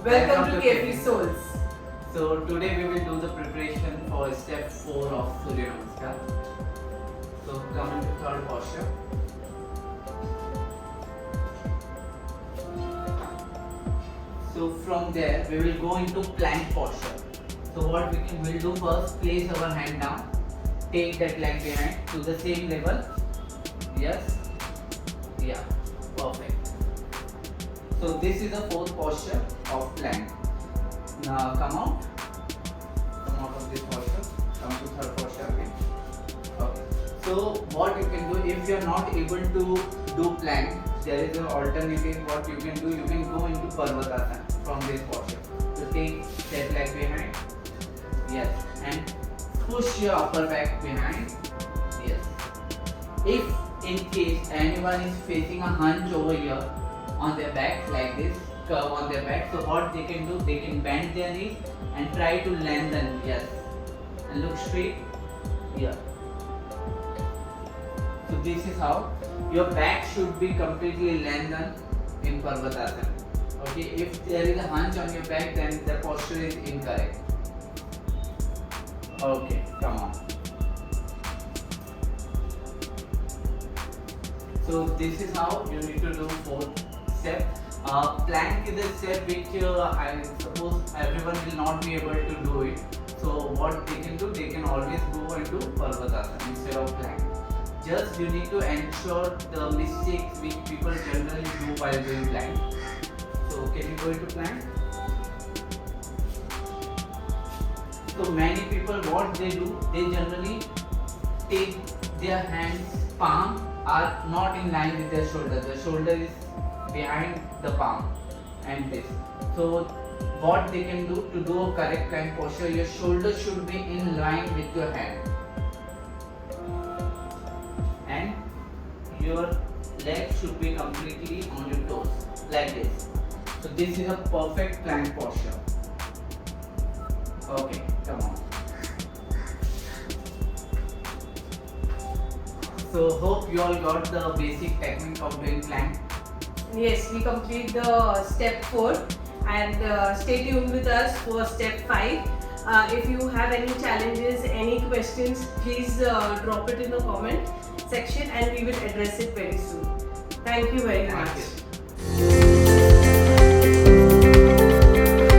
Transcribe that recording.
Welcome to Kefi Souls. So today we will do the preparation for step 4 of Surya Namaskar. So come into third posture. So from there we will go into plank posture. So what we'll do first, place our hand down, take that leg behind to the same level. Yes, yeah, perfect. So this is the fourth posture of plank. Now come out of this posture, come to third posture again. Okay. So what you can do, if you are not able to do plank, there is an alternative. What you can do, you can go into Parvatasana from this posture. So take that leg behind, yes, and push your upper back behind, yes. If in case anyone is facing a hunch over here on their back like this, curve on their back, so what they can do, they can bend their knee and try to lengthen, yes, and look straight here. So this is how your back should be completely lengthened in Parvatasana. Okay, if there is a hunch on your back, then the posture is incorrect. Okay, come on. So this is how you need to do fourth step. Plank is a step which I suppose everyone will not be able to do it. So what they can do, they can always go into Parvatasana instead of plank. Just you need to ensure the mistakes which people generally do while doing plank. So can you go into plank? So many people, what they do, they generally take their hands, palm are not in line with their shoulder. The shoulder is behind the palm and this. So what they can do to do a correct plank posture, your shoulder should be in line with your hand. And your leg should be completely on your toes, like this. So this is a perfect plank posture. Okay, come on. So hope you all got the basic technique of doing plank. Yes, we complete the step 4 and stay tuned with us for step 5. If you have any challenges, any questions, please drop it in the comment section and we will address it very soon. Thank you very much. You.